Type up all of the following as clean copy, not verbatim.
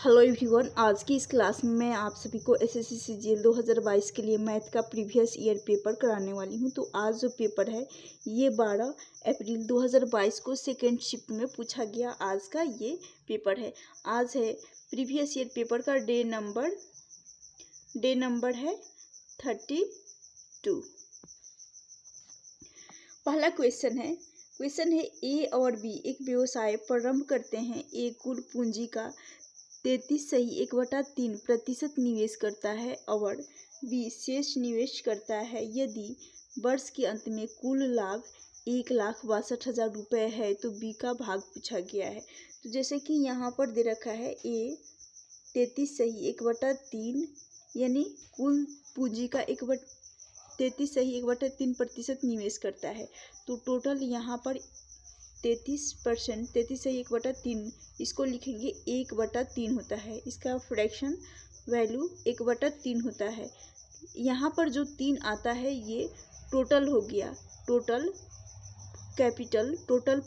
Hello everyone, आज की इस क्लास में मैं आप सभी को एसएससी सीजीएल 2022 के लिए मैथ का प्रीवियस ईयर पेपर कराने वाली हूं। तो आज जो पेपर है ये 12 अप्रैल 2022 को सेकेंड शिफ्ट में पूछा गया आज का ये पेपर है। आज है प्रीवियस ईयर पेपर का डे नंबर है 32। पहला क्वेश्चन है ए और बी एक व्यवसाय प्रारंभ करते हैं। ए कुल पूंजी का 33.3% निवेश करता है और बी शेष निवेश करता है। यदि वर्ष के अंत में कुल लाभ 1,62,000 रुपये है तो बी का भाग पूछा गया है। तो जैसे कि यहाँ पर दे रखा है ए 33.3 यानी कुल पूंजी का 33.3% निवेश करता है। तो टोटल यहाँ पर 33%, 33.3 इसको लिखेंगे 1/3 होता है। इसका फ्रैक्शन वैल्यू 1/3 होता है। यहाँ पर जो 3 आता है ये टोटल हो गया, टोटल कैपिटल, टोटल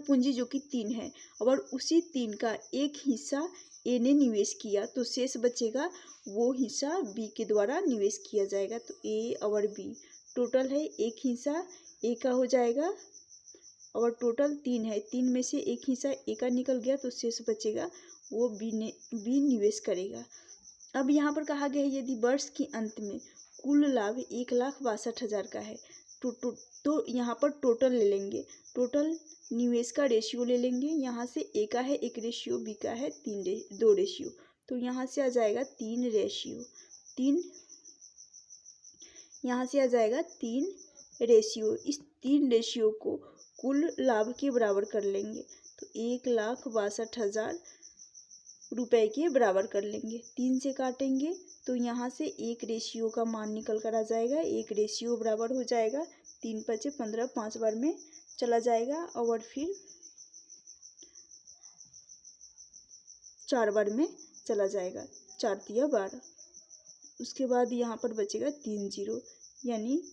पूंजी जो कि 3 है और उसी 3 का एक हिस्सा ए ने निवेश किया तो शेष बचेगा, वो हिस्सा बी के द्वारा निवेश किया जाएगा। तो ए और बी टोटल है, एक हिस्सा ए का हो जाएगा और टोटल 3 है, 3 में से एक हिस्सा ए का निकल गया तो शेष बचेगा वो बी निवेश करेगा। अब यहाँ पर कहा गया है यदि वर्ष के अंत में कुल लाभ 1,62,000 का है तो यहाँ पर टोटल ले लेंगे, टोटल निवेश का रेशियो ले लेंगे। यहाँ से ए का है 1 रेशियो, बी का है 2 रेशियो, तो यहाँ से आ जाएगा 3 रेशियो, यहाँ से आ जाएगा 3 रेशियो। इस 3 रेशियो को कुल लाभ के बराबर कर लेंगे तो 1,62,000 रुपये के बराबर कर लेंगे। 3 से काटेंगे तो यहाँ से 1 रेशियो का मान निकल कर आ जाएगा। 1 रेशियो बराबर हो जाएगा 3 × 5 = 15, 5 बार में चला जाएगा और फिर 4 बार में चला जाएगा, 4 × 3 = 12। उसके बाद यहाँ पर बचेगा 3 0 यानी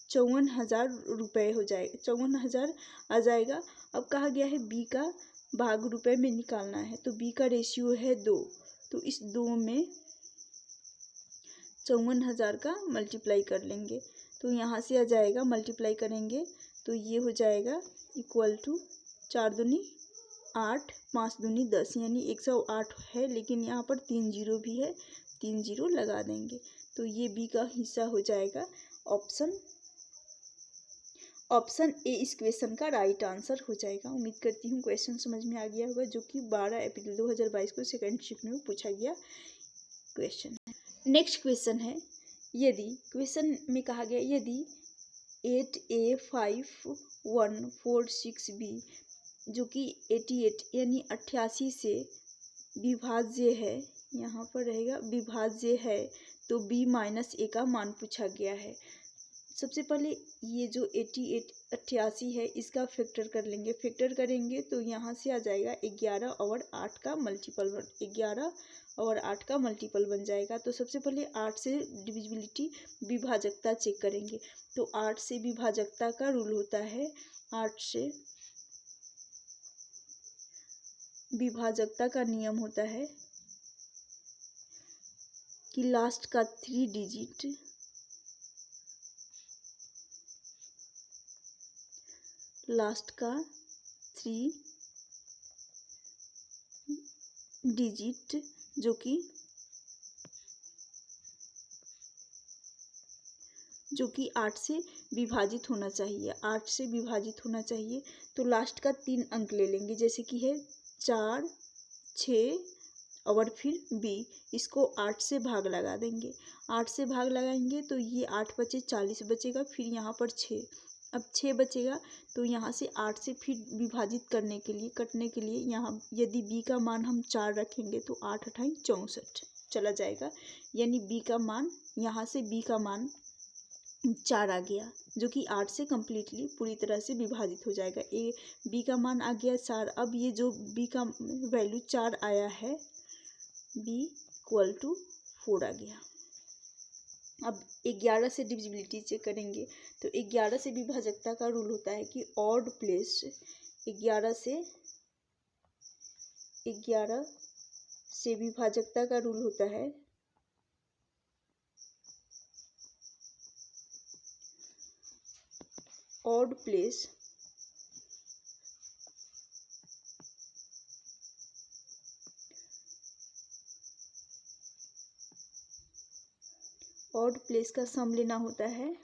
54,000 रुपये हो जाएगा, 54,000 आ जाएगा। अब कहा गया है बी का भाग रुपए में निकालना है तो बी का रेशियो है 2, तो इस 2 में 54,000 का मल्टीप्लाई कर लेंगे तो यहाँ से आ जाएगा, मल्टीप्लाई करेंगे तो ये हो जाएगा इक्वल टू 4 दूनी 8, 5 दूनी 10 यानी 108 है, लेकिन यहाँ पर 3 0 भी है, 3 0 लगा देंगे तो ये बी का हिस्सा हो जाएगा। ऑप्शन ए इस क्वेश्चन का राइट आंसर हो जाएगा। उम्मीद करती हूँ क्वेश्चन समझ में आ गया होगा, जो कि 12 अप्रैल 2022 को सेकंड शिफ्ट में पूछा गया क्वेश्चन है। नेक्स्ट क्वेश्चन है, यदि क्वेश्चन में कहा गया यदि 8A5146B जो कि 88 यानी 88 से विभाज्य है, यहाँ पर रहेगा विभाज्य है तो b - a का मान पूछा गया है। सबसे पहले ये जो 88 है इसका फैक्टर कर लेंगे, फैक्टर करेंगे तो यहाँ से आ जाएगा 11 और 8 का मल्टीपल 11 और 8 का मल्टीपल बन जाएगा। तो सबसे पहले 8 से डिविजिबिलिटी विभाजकता चेक करेंगे तो 8 से विभाजकता का रूल होता है, 8 से विभाजकता का नियम होता है कि लास्ट का 3 डिजिट जो कि 8 से विभाजित होना चाहिए, 8 से विभाजित होना चाहिए तो लास्ट का 3 अंक ले लेंगे, जैसे कि है 4, 6 और फिर b, इसको 8 से भाग लगा देंगे। 8 से भाग लगाएंगे तो ये 8 × 5 = 40 बचेगा, फिर यहाँ पर 6, अब 6 बचेगा तो यहाँ से 8 से फिर विभाजित कटने के लिए यहाँ यदि b का मान हम 4 रखेंगे तो 8 × 8 = 64 चला जाएगा, यानी b का मान, यहाँ से b का मान 4 आ गया, जो कि 8 से कम्प्लीटली पूरी तरह से विभाजित हो जाएगा। बी का मान आ गया 4। अब ये जो बी का वैल्यू 4 आया है, b = 4 आ गया। अब 11 से डिविजिबिलिटी चेक करेंगे तो 11 से विभाजकता का रूल होता है कि ऑड प्लेस 11 से 11 से विभाजकता का रूल होता है ऑड प्लेस का सम लेना होता है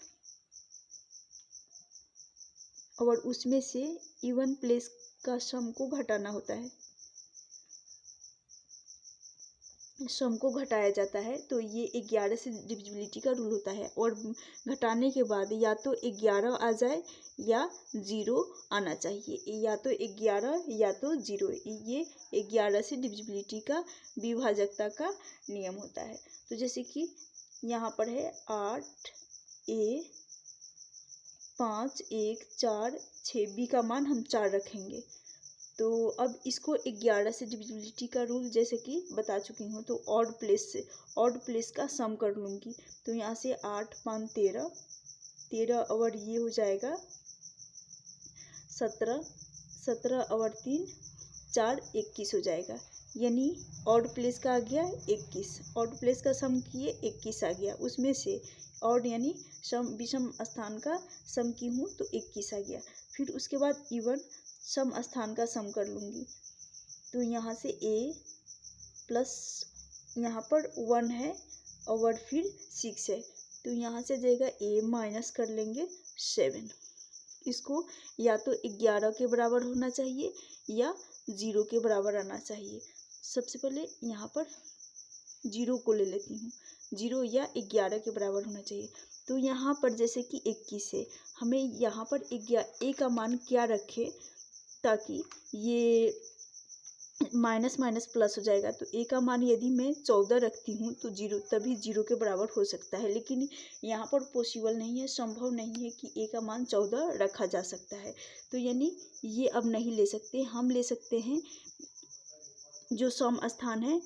और उसमें से इवन प्लेस का सम को घटाना होता है, सम को घटाया जाता है। तो ये 11 से डिविजिबिलिटी का रूल होता है और घटाने के बाद या तो 11 आ जाए या 0 आना चाहिए, या तो 11 या तो 0। ये 11 से डिविजिबिलिटी का विभाजकता का नियम होता है। तो जैसे कि यहाँ पर है 8 A 5 1 4 6 B का मान हम 4 रखेंगे। तो अब इसको 11 से डिविजिबिलिटी का रूल जैसे कि बता चुकी हूँ, तो ऑड प्लेस का सम कर लूँगी। तो यहाँ से 8 5 13 और ये हो जाएगा 17 और 3 4 21 हो जाएगा, यानी ऑड प्लेस का आ गया 21। ऑड प्लेस का सम किए 21 आ गया, उसमें से ऑड यानी विषम स्थान का सम की हूँ तो 21 आ गया। फिर उसके बाद इवन सम स्थान का सम कर लूँगी। तो यहाँ से a प्लस यहाँ पर 1 है और फिर 6 है, तो यहाँ से जाएगा a माइनस कर लेंगे 7। इसको या तो 11 के बराबर होना चाहिए या 0 के बराबर आना चाहिए। सबसे पहले यहाँ पर 0 को ले लेती हूँ, 0 या 11 के बराबर होना चाहिए। तो यहाँ पर जैसे कि 21 है, हमें यहाँ पर a का मान क्या रखे ताकि ये माइनस माइनस प्लस हो जाएगा। तो a का मान यदि मैं 14 रखती हूँ तो 0 तभी 0 के बराबर हो सकता है, लेकिन यहाँ पर पॉसिबल नहीं है, संभव नहीं है कि a का मान 14 रखा जा सकता है। तो यानी ये अब नहीं ले सकते, हम ले सकते हैं जो सम स्थान है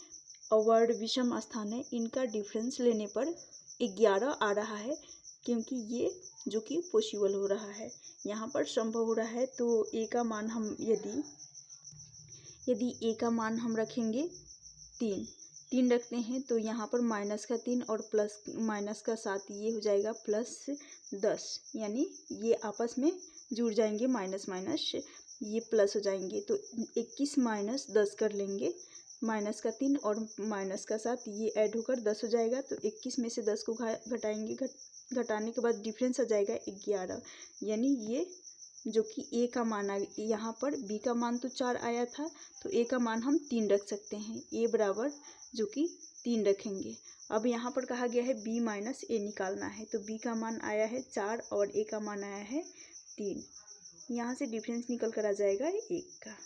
और विषम स्थान है, इनका डिफरेंस लेने पर 11 आ रहा है, क्योंकि ये जो कि पॉसिबल हो रहा है, यहाँ पर संभव हो रहा है। तो a का मान हम यदि a का मान हम रखेंगे 3 रखते हैं, तो यहाँ पर माइनस का 3 और प्लस माइनस का 7, ये हो जाएगा प्लस 10, यानी ये आपस में जुड़ जाएंगे, माइनस माइनस ये प्लस हो जाएंगे। तो 21 माइनस 10 कर लेंगे, माइनस का 3 और माइनस का 7 ये ऐड होकर 10 हो जाएगा। तो 21 में से 10 को घटाएंगे, घटाने के बाद डिफरेंस आ जाएगा 11, यानी ये जो कि a का मान आ गया। यहाँ पर b का मान तो 4 आया था, तो a का मान हम 3 रख सकते हैं, a बराबर जो कि 3 रखेंगे। अब यहाँ पर कहा गया है b माइनस a निकालना है, तो b का मान आया है 4 और a का मान आया है 3। यहाँ से डिफरेंस निकल कर आ जाएगा 1 का।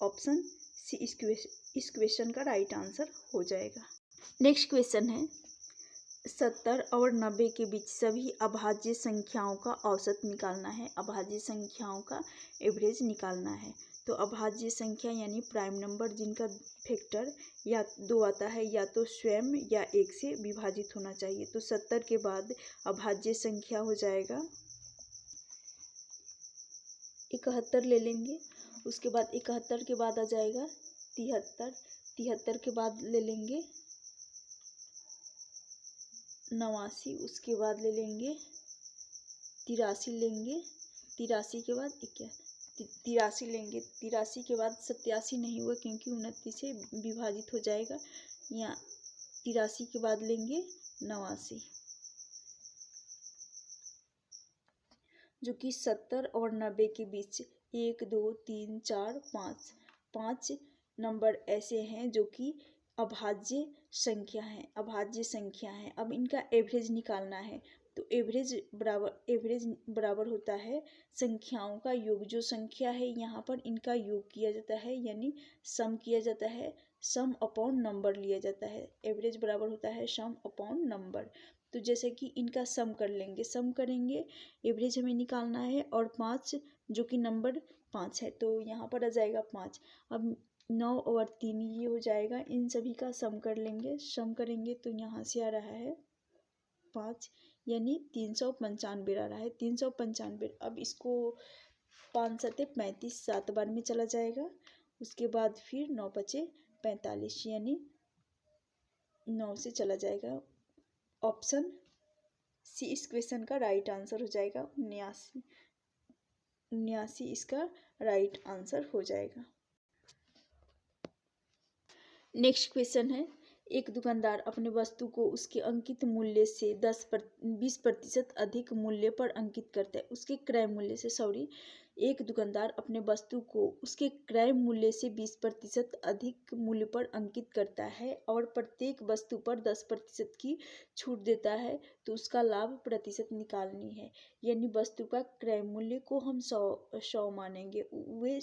ऑप्शन सी इस क्वेश्चन का राइट आंसर हो जाएगा। नेक्स्ट क्वेश्चन है 70 और 90 के बीच सभी अभाज्य संख्याओं का औसत निकालना है, अभाज्य संख्याओं का एवरेज निकालना है। तो अभाज्य संख्या यानी प्राइम नंबर जिनका फैक्टर या 2 आता है, या तो स्वयं या 1 से विभाजित होना चाहिए। तो 70 के बाद अभाज्य संख्या हो जाएगा 71 ले लेंगे, उसके बाद 71 के बाद आ जाएगा 73, 73 के बाद ले लेंगे 89, उसके बाद ले लेंगे 83 लेंगे, 83 के बाद 83 लेंगे, 83 के बाद 87 नहीं हुआ क्योंकि 29 से विभाजित हो जाएगा, यहाँ 83 के बाद लेंगे 89, जो कि 70 और 90 के बीच 1 2 3 4 5 5 नंबर ऐसे हैं जो कि अभाज्य संख्या है। अब इनका एवरेज निकालना है। तो एवरेज बराबर होता है संख्याओं का योग। जो संख्या है यहाँ पर इनका योग किया जाता है, यानी सम किया जाता है, सम अपॉन नंबर लिया जाता है। एवरेज बराबर होता है सम अपॉन नंबर। तो जैसे कि इनका सम कर लेंगे, सम करेंगे, एवरेज हमें निकालना है, और 5 जो कि नंबर 5 है, तो यहाँ पर आ जाएगा 5। अब 9 और 3 ये हो जाएगा, इन सभी का सम कर लेंगे, सम करेंगे तो यहाँ से आ रहा है 5, यानी 395 आ रहा है, 395। अब इसको 5 सते 35 7 बार में चला जाएगा, उसके बाद फिर 9 बचे 45 यानी 9 से चला जाएगा। ऑप्शन सी इस क्वेश्चन का राइट आंसर हो जाएगा। 79 इसका राइट आंसर हो जाएगा। नेक्स्ट क्वेश्चन है, एक दुकानदार अपने वस्तु को उसके अंकित मूल्य से 20% अधिक मूल्य पर अंकित करता है। उसके क्रय मूल्य से एक दुकानदार अपने वस्तु को उसके क्रय मूल्य से 20% अधिक मूल्य पर अंकित करता है और प्रत्येक वस्तु पर 10% की छूट देता है, तो उसका लाभ प्रतिशत निकालनी है। यानी वस्तु का क्रय मूल्य को हम 100 मानेंगे, वे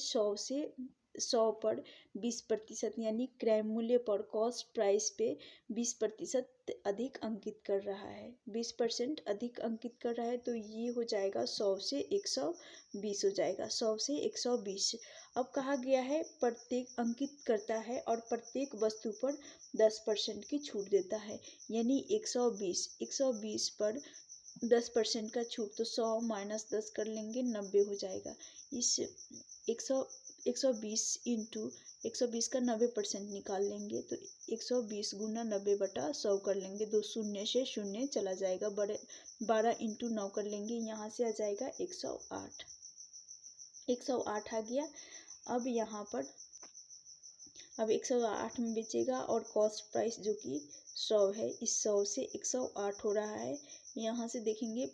100 पर 20% यानी क्रय मूल्य पर कॉस्ट प्राइस पे 20% अधिक अंकित कर रहा है। 20% अधिक अंकित कर रहा है, तो ये हो जाएगा 100 से 120 हो जाएगा। 100 से 120। अब कहा गया है प्रत्येक अंकित करता है और प्रत्येक वस्तु पर 10% की छूट देता है, यानी 120 पर 10% का छूट, तो 100 माइनस 10 कर लेंगे 90 हो जाएगा। इस 120 इंटू 120 का 90% निकाल लेंगे, तो 120 गुना 90/100 कर लेंगे। 2 शून्य से शून्य चला जाएगा। 12 इंटू 9 कर लेंगे, यहाँ से आ जाएगा 108। 108 आ गया। अब यहाँ पर 108 में बेचेगा और कॉस्ट प्राइस जो कि 100 है, इस 100 से 108 हो रहा है। यहाँ से देखेंगे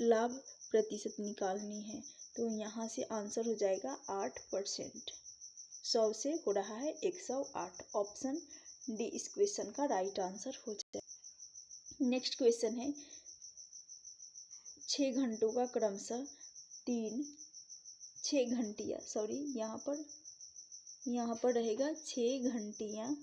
लाभ प्रतिशत निकालनी है, तो यहाँ से आंसर हो जाएगा 8%। 100 से हो रहा है 108। ऑप्शन डी इस क्वेश्चन का राइट आंसर हो जाएगा। नेक्स्ट क्वेश्चन है, 6 घंटों का क्रमशः 6 घंटियाँ यहाँ पर रहेगा 6 घंटियाँ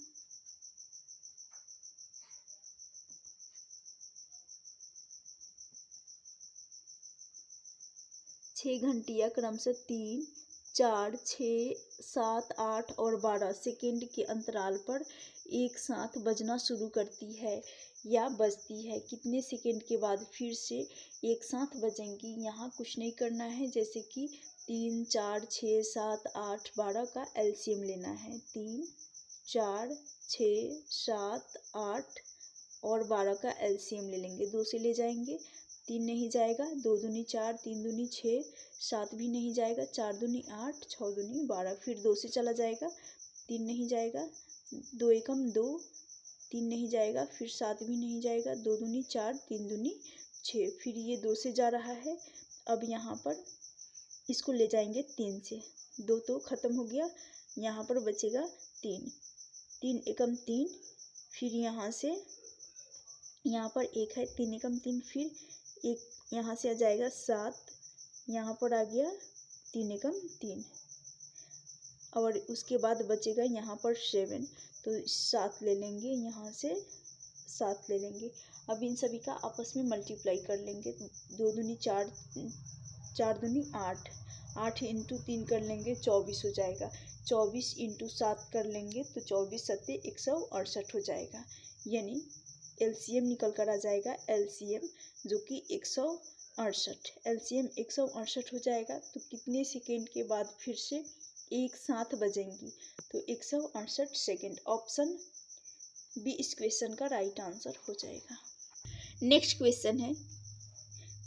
6 घंटियाँ क्रमशः 3, 4, 6, 7, 8 और 12 सेकेंड के अंतराल पर एक साथ बजना शुरू करती है या बजती है। कितने सेकेंड के बाद फिर से एक साथ बजेंगी? यहाँ कुछ नहीं करना है, जैसे कि 3, 4, 6, 7, 8, 12 का एलसीएम लेना है। 3, 4, 6, 7, 8 और 12 का एलसीएम ले लेंगे। 2 से ले जाएंगे, 3 नहीं जाएगा, 2 दूनी 4, 3 दूनी 6, 7 भी नहीं जाएगा, 4 दूनी 8, 6 दूनी 12, फिर 2 से चला जाएगा, 3 नहीं जाएगा, 2 एकम 2, 3 नहीं जाएगा, फिर 7 भी नहीं जाएगा, 2 दूनी 4, 3 दूनी 6, फिर ये 2 से जा रहा है। अब यहाँ पर इसको ले जाएंगे 3 से, 2 तो खत्म हो गया, यहाँ पर बचेगा 3, 3 एकम 3, फिर यहाँ से यहाँ पर 1 है, 3 एकम 3, फिर 1 यहाँ से आ जाएगा 7, यहाँ पर आ गया 3 एकम 3 और उसके बाद बचेगा यहाँ पर 7, तो 7 ले लेंगे, यहाँ से 7 ले लेंगे। अब इन सभी का आपस में मल्टीप्लाई कर लेंगे। 2 दूनी 4, 4 दूनी 8, 8 इंटू 3 कर लेंगे, 24 हो जाएगा। 24 इंटू 7 कर लेंगे, तो 24 सत्ते 168 हो जाएगा। यानी एलसीएम निकल कर आ जाएगा, एलसीएम जो कि 168, एलसीएम 168 हो जाएगा। तो कितने सेकेंड के बाद फिर से एक साथ बजेंगी? तो 168 सेकेंड। ऑप्शन बी इस क्वेश्चन का राइट आंसर हो जाएगा। नेक्स्ट क्वेश्चन है,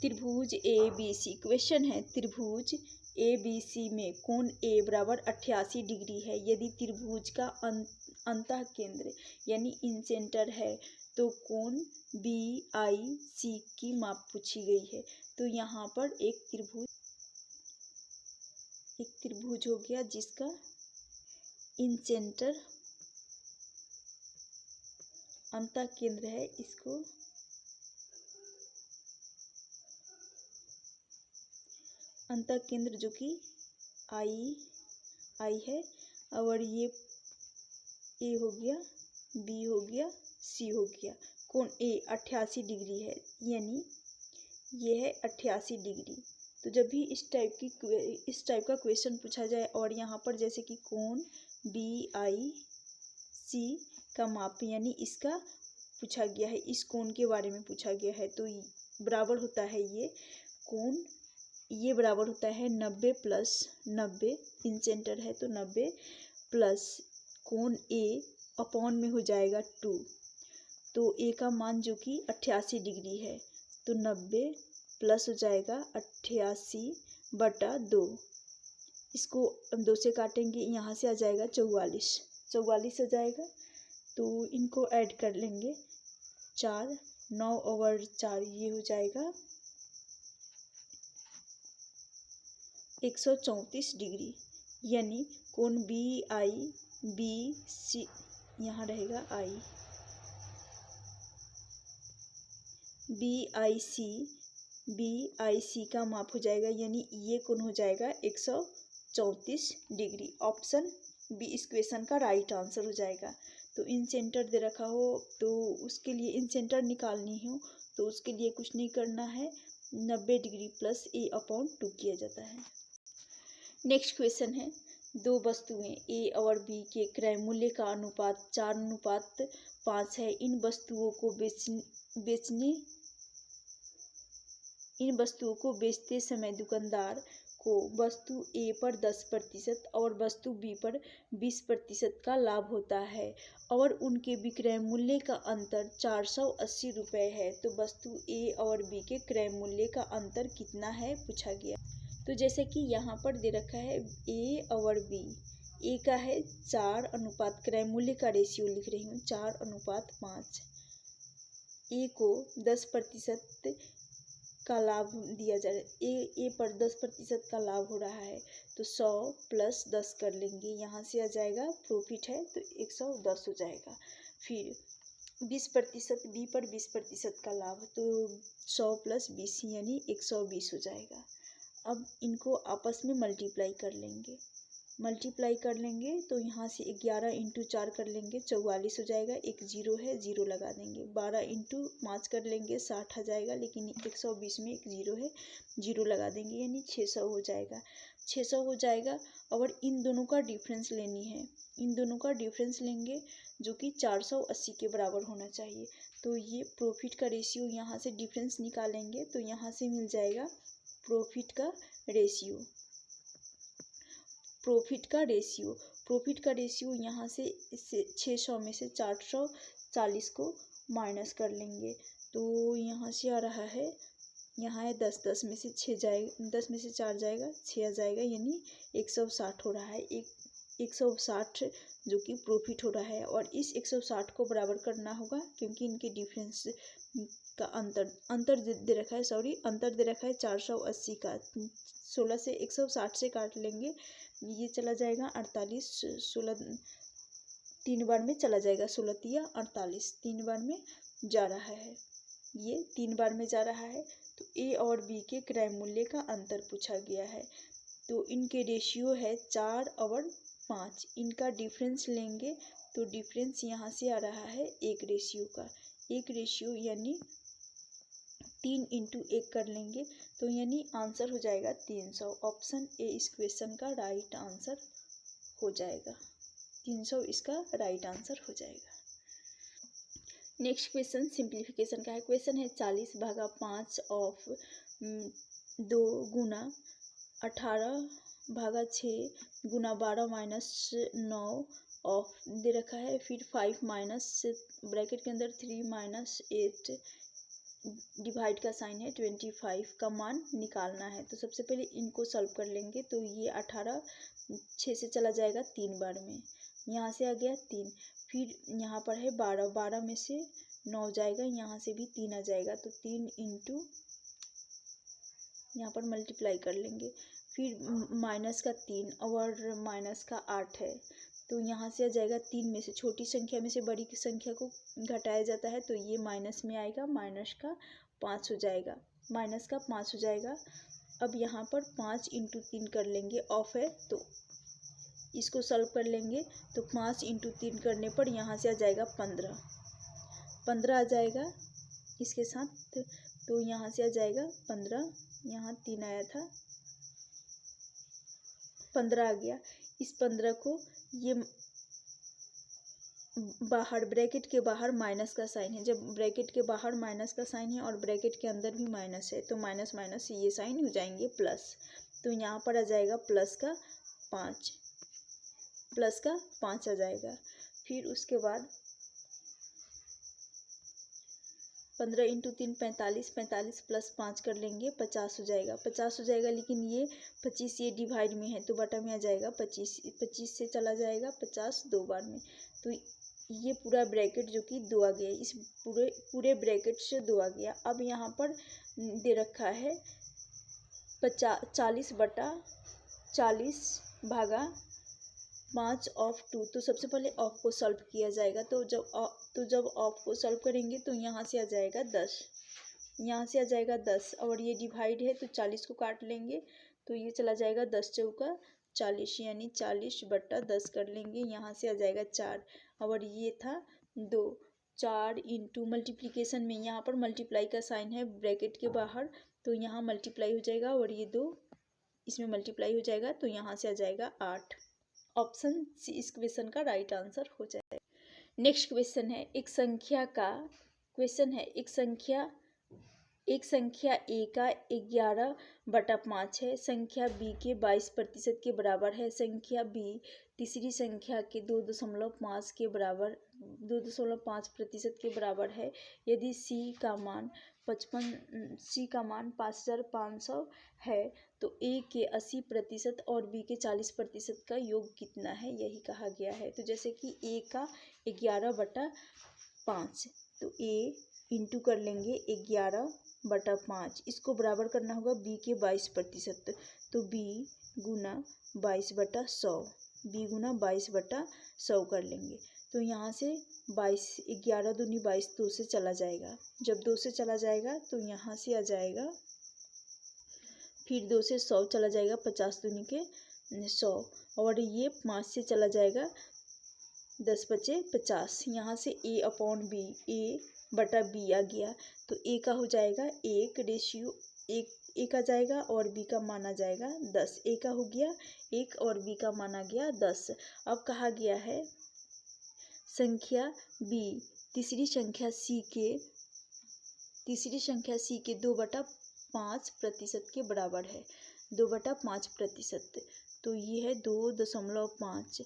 त्रिभुज ए बी सी। क्वेश्चन है, त्रिभुज ए बी सी में कोण ए बराबर 88 डिग्री है। यदि त्रिभुज का अंतः केंद्र यानी इंसेंटर है, तो कोण बी आई सी की माप पूछी गई है। तो यहाँ पर एक त्रिभुज हो गया जिसका इंसेंटर अंतः केंद्र है, इसको अंतः केंद्र जो कि आई है, और ये ए हो गया, बी हो गया, सी हो गया। कोण ए 88 डिग्री है, यानी ये है 88 डिग्री। तो जब भी इस टाइप का क्वेश्चन पूछा जाए और यहाँ पर जैसे कि कोण बी आई सी का माप यानी इसका पूछा गया है, इस कोण के बारे में पूछा गया है, तो बराबर होता है ये कोण ये बराबर होता है 90 प्लस 90, इन सेंटर है तो 90 प्लस कोण ए अपॉन में हो जाएगा 2, तो ए का मान जो कि 88 डिग्री है, तो 90 प्लस हो जाएगा 88/2, इसको हम 2 से काटेंगे, यहाँ से आ जाएगा 44 हो जाएगा। तो इनको ऐड कर लेंगे 4, 9/4 ये हो जाएगा 134 डिग्री, यानी कोण BIBC यहाँ रहेगा BIC का माप हो जाएगा, यानी ये कोण हो जाएगा 134 डिग्री। ऑप्शन बी इस क्वेश्चन का राइट आंसर हो जाएगा। तो इन सेंटर दे रखा हो तो उसके लिए इन सेंटर निकालनी हो तो उसके लिए कुछ नहीं करना है, 90 डिग्री प्लस a/2 किया जाता है। नेक्स्ट क्वेश्चन है, दो वस्तुएं ए और बी के क्रय मूल्य का अनुपात 4:5 है। इन वस्तुओं को बेचते समय दुकानदार को वस्तु ए पर 10% और वस्तु बी पर 20% का लाभ होता है और उनके विक्रय मूल्य का अंतर 480 रुपये है, तो वस्तु ए और बी के क्रय मूल्य का अंतर कितना है पूछा गया। तो जैसे कि यहाँ पर दे रखा है ए और बी, ए का है 4 अनुपात क्रय मूल्य का रेशियो लिख रही हूँ 4:5, ए को 10% का लाभ दिया जा रहा है, ए पर 10% का लाभ हो रहा है, तो 100 प्लस 10 कर लेंगे, यहाँ से आ जाएगा प्रॉफिट है तो 110 हो जाएगा। फिर 20% बी पर 20% का लाभ, तो 100 प्लस 20 यानी 120 हो जाएगा। अब इनको आपस में मल्टीप्लाई कर लेंगे तो यहाँ से 11 × 4 कर लेंगे 44 हो जाएगा, एक जीरो है जीरो लगा देंगे, 12 × 5 कर लेंगे 60 आ जाएगा, लेकिन 120 में एक जीरो है जीरो लगा देंगे यानी 600 हो जाएगा। 600 हो जाएगा और इन दोनों का डिफरेंस लेनी है, इन दोनों का डिफरेंस लेंगे जो कि 480 के बराबर होना चाहिए। तो ये प्रॉफिट का रेशियो यहाँ से डिफरेंस निकालेंगे तो यहाँ से मिल जाएगा प्रॉफिट का रेशियो यहाँ से 600 में से 440 को माइनस कर लेंगे, तो यहाँ से आ रहा है, यहाँ है 10 में से 6 जाएगा, 10 में से 4 जाएगा 6 आ जाएगा, यानी 160 हो रहा है, 160 जो कि प्रॉफिट हो रहा है। और इस 160 को बराबर करना होगा क्योंकि इनके डिफरेंस का अंतर दे रखा है, अंतर दे रखा है 480 का। 16 से 160 से काट लेंगे, ये चला जाएगा 48, 16 3 बार में चला जाएगा, 16 × 48 3 बार में जा रहा है, ये 3 बार में जा रहा है। तो ए और बी के क्रय मूल्य का अंतर पूछा गया है, तो इनके रेशियो है 4/5, इनका डिफरेंस लेंगे तो डिफरेंस यहाँ से आ रहा है एक रेशियो यानी 3 × 1 कर लेंगे तो यानी आंसर हो जाएगा 300। ऑप्शन ए इस क्वेश्चन का राइट आंसर हो जाएगा, 300 इसका राइट आंसर हो जाएगा। नेक्स्ट क्वेश्चन सिंप्लीफिकेशन का है। क्वेश्चन है 40/5 ऑफ 2 गुना 18/6 गुना 12 - 9 ऑफ दे रखा है, फिर 5 माइनस ब्रैकेट के अंदर 3 - 8 डिवाइड का साइन है 25 का मान निकालना है। तो सबसे पहले इनको सॉल्व कर लेंगे, तो ये 18 6 से चला जाएगा 3 बार में, यहाँ से आ गया 3, फिर यहाँ पर है 12 में से 9 जाएगा, यहाँ से भी 3 आ जाएगा, तो 3 × यहाँ पर मल्टीप्लाई कर लेंगे, फिर माइनस का 3 और माइनस का 8 है, तो यहाँ से आ जाएगा 3 में से छोटी संख्या में से बड़ी संख्या को घटाया जाता है, तो ये माइनस में आएगा, माइनस का 5 हो जाएगा। अब यहाँ पर 5 × 3 कर लेंगे, ऑफ है तो इसको सॉल्व कर लेंगे, तो 5 × 3 करने पर यहाँ से आ जाएगा 15 आ जाएगा इसके साथ, तो यहाँ से आ जाएगा 15, यहाँ 3 आया था 15 आ गया। इस 15 को ये बाहर ब्रैकेट के बाहर माइनस का साइन है, जब ब्रैकेट के बाहर माइनस का साइन है और ब्रैकेट के अंदर भी माइनस है तो माइनस माइनस ये साइन हो जाएंगे प्लस। तो यहाँ पर आ जाएगा प्लस का 5 आ जाएगा। फिर उसके बाद 15 इंटू 3 45, 45 प्लस 5 कर लेंगे 50 हो जाएगा, 50 हो जाएगा। लेकिन ये 25 ये डिवाइड में है तो बटा में आ जाएगा 25, 25 से चला जाएगा 50 दो बार में। तो ये पूरा ब्रैकेट जो कि 2 आ गया, इस पूरे ब्रैकेट से 2 आ गया। अब यहाँ पर दे रखा है 40 बटा 40 भागा 5 ऑफ 2। तो सबसे पहले ऑफ को सॉल्व किया जाएगा। तो जब ऑफ को सॉल्व करेंगे तो यहाँ से आ जाएगा 10, यहाँ से आ जाएगा 10 और ये डिवाइड है तो 40 को काट लेंगे तो ये चला जाएगा 10 चौका 40 यानी 40 बटा 10 कर लेंगे, यहाँ से आ जाएगा 4 और ये था 2। 4 इंटू मल्टीप्लीकेशन में यहाँ पर मल्टीप्लाई का साइन है ब्रैकेट के बाहर तो यहाँ मल्टीप्लाई हो जाएगा और ये 2 इसमें मल्टीप्लाई हो जाएगा तो यहाँ से आ जाएगा 8। ऑप्शन सी इस क्वेश्चन का राइट आंसर हो जाएगा। नेक्स्ट क्वेश्चन है एक संख्या ए का 11/5 है, संख्या बी के 22% के बराबर है, संख्या बी तीसरी संख्या के 2.5 के बराबर 2.5% के बराबर है। यदि सी का मान 5500 है तो ए के 80% और बी के 40% का योग कितना है, यही कहा गया है। तो जैसे कि ए का 11/5 तो ए इंटू कर लेंगे 11/5, इसको बराबर करना होगा बी के 22% तो बी गुना 22/100, बी गुना 22/100 कर लेंगे। तो यहाँ से 22 11 दूनी 22 2 से चला जाएगा, जब 2 से चला जाएगा तो यहाँ से आ जाएगा, फिर 2 से 100 चला जाएगा, 50 दूनी के 100 और ये 5 से चला जाएगा 10 बचे 50। यहाँ से ए अपॉन बी, ए बटा बी आ गया तो ए का हो जाएगा 1 रेशियो 1 आ जाएगा और बी का मान आ जाएगा 10। ए का हो गया 1 और बी का मान आ गया 10। अब कहा गया है संख्या बी तीसरी संख्या सी के 2/5% के बराबर है, 2/5%। तो ये है 2.5।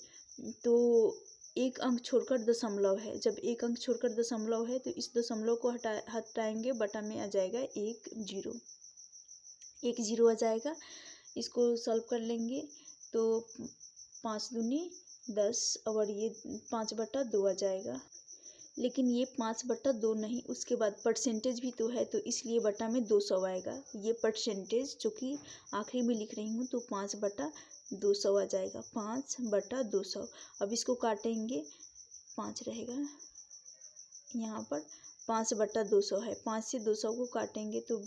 तो एक अंक छोड़कर दशमलव है, जब एक अंक छोड़कर दशमलव है तो इस दशमलव को हटाएंगे, बटा में आ जाएगा 1 0 आ जाएगा। इसको सॉल्व कर लेंगे तो 5 दूनी 10 और ये 5/2 आ जाएगा। लेकिन ये 5/2 नहीं, उसके बाद परसेंटेज भी तो है तो इसलिए बटा में 200 आएगा। ये परसेंटेज जो कि आखिरी में लिख रही हूँ तो 5/200 आ जाएगा, 5/200। अब इसको काटेंगे 5 रहेगा यहाँ पर, 5/200 है, 5 से 200 को काटेंगे तो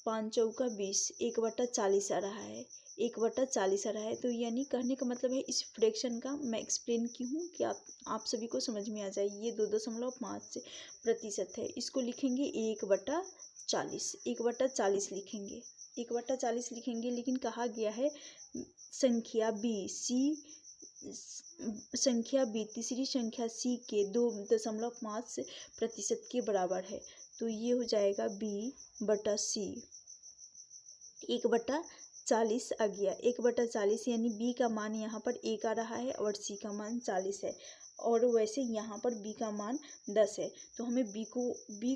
5 चौका 20, 1/40 आ रहा है, 1/40 आ रहा है। तो यानी कहने का मतलब है इस फ्रैक्शन का मैं एक्सप्लेन की हूँ कि आप सभी को समझ में आ जाए। ये 2.5% है, इसको लिखेंगे 1/40, 1/40 लिखेंगे, 1/40 लिखेंगे। लेकिन कहा गया है संख्या बी तीसरी संख्या सी के 2.5% के बराबर है तो ये हो जाएगा B/C, 1/40 आ गया, 1/40 यानी बी का मान यहाँ पर 1 आ रहा है और सी का मान 40 है और वैसे यहाँ पर बी का मान 10 है। तो हमें बी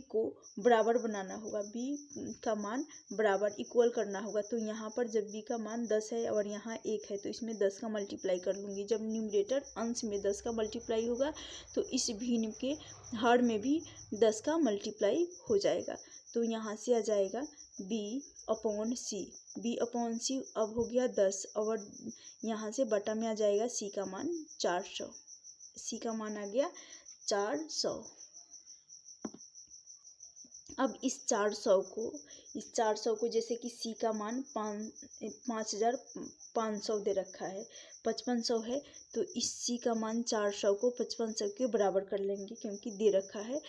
को बराबर बनाना होगा, बी का मान बराबर इक्वल करना होगा। तो यहाँ पर जब बी का मान 10 है और यहाँ 1 है तो इसमें 10 का मल्टीप्लाई कर लूँगी। जब न्यूमरेटर अंश में 10 का मल्टीप्लाई होगा तो इस भिन्न के हर में भी 10 का मल्टीप्लाई हो जाएगा। तो यहाँ से आ जाएगा B/C, B/C अब हो गया 10 और यहाँ से बटा में आ जाएगा C का मान 400, C का मान आ गया 400। अब इस 400 को जैसे कि C का मान 5500 दे रखा है, 5500 है तो इस C का मान 400 को 5500 के बराबर कर लेंगे क्योंकि दे रखा है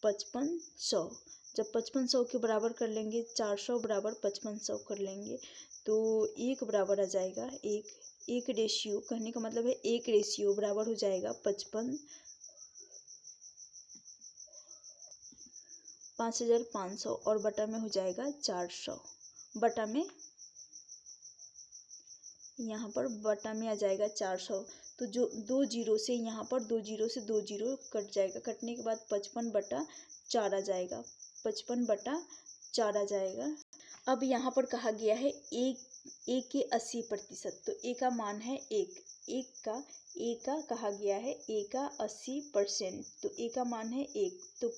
5500। जब 5500 के बराबर कर लेंगे 400 बराबर 5500 कर लेंगे तो 1 बराबर आ जाएगा, एक रेशियो कहने का मतलब है 1 रेशियो बराबर हो जाएगा 55 5500 और बटा में हो जाएगा 400, बटा में यहाँ पर बटा में आ जाएगा 400। तो जो 2 जीरो से यहाँ पर 2 जीरो से 2 जीरो कट जाएगा, कटने के बाद 55/4 आ जाएगा, 55/4 आ जाएगा। अब यहाँ पर कहा गया है ए के 80%, तो ए का मान है ए का कहा गया है ए का 80%, तो ए का मान है 1, तो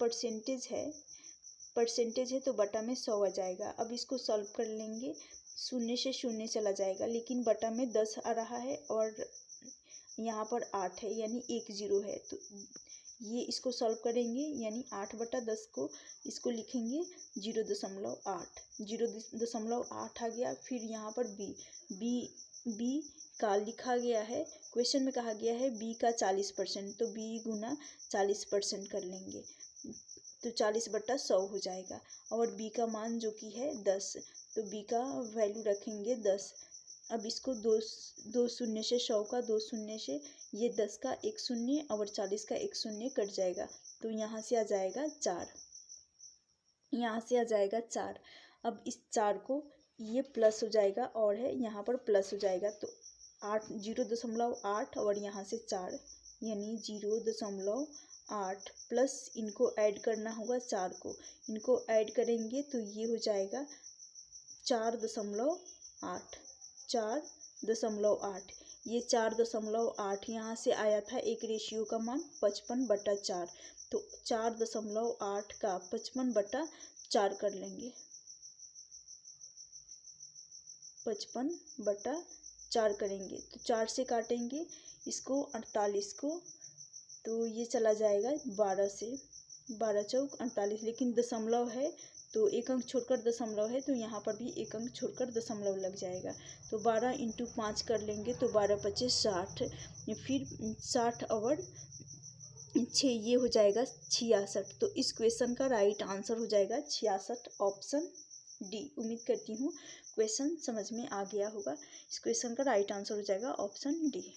परसेंटेज है तो बटा में 100 आ जाएगा। अब इसको सॉल्व कर लेंगे, शून्य से शून्य चला जाएगा, लेकिन बटा में 10 आ रहा है और यहाँ पर 8 है यानी 1 जीरो है, तो ये इसको सॉल्व करेंगे यानी 8/10 को इसको लिखेंगे 0.8 आ गया। फिर यहाँ पर बी का लिखा गया है, क्वेश्चन में कहा गया है बी का 40%, तो बी गुना 40% कर लेंगे तो 40/100 हो जाएगा। और बी का मान जो कि है 10, तो बी का वैल्यू रखेंगे 10। अब इसको दो शून्य से 100 का 2 शून्य से ये 10 का 1 शून्य और 40 का 1 शून्य कट जाएगा, तो यहाँ से आ जाएगा 4, यहाँ से आ जाएगा 4। अब इस 4 को ये प्लस हो जाएगा और है यहाँ पर प्लस हो जाएगा, तो 0.8 और यहाँ से 4 यानी 0.8 प्लस इनको ऐड करना होगा 4 को, इनको ऐड करेंगे तो ये हो जाएगा 4.8। ये 4.8 यहाँ से आया था एक रेशियो का मान 55/4, तो 4.8 का 55/4 कर लेंगे, 55/4 करेंगे तो 4 से काटेंगे इसको 48 को, तो ये चला जाएगा 12 से, 12 चौक 48, लेकिन दशमलव है तो 1 अंक छोड़कर दशमलव है, तो यहाँ पर भी 1 अंक छोड़कर दशमलव लग जाएगा, तो 12 × 5 कर लेंगे तो 12×5 = 60, फिर 60 और 6 ये हो जाएगा 66। तो इस क्वेश्चन का राइट आंसर हो जाएगा 66, ऑप्शन डी। उम्मीद करती हूँ क्वेश्चन समझ में आ गया होगा। इस क्वेश्चन का राइट आंसर हो जाएगा ऑप्शन डी।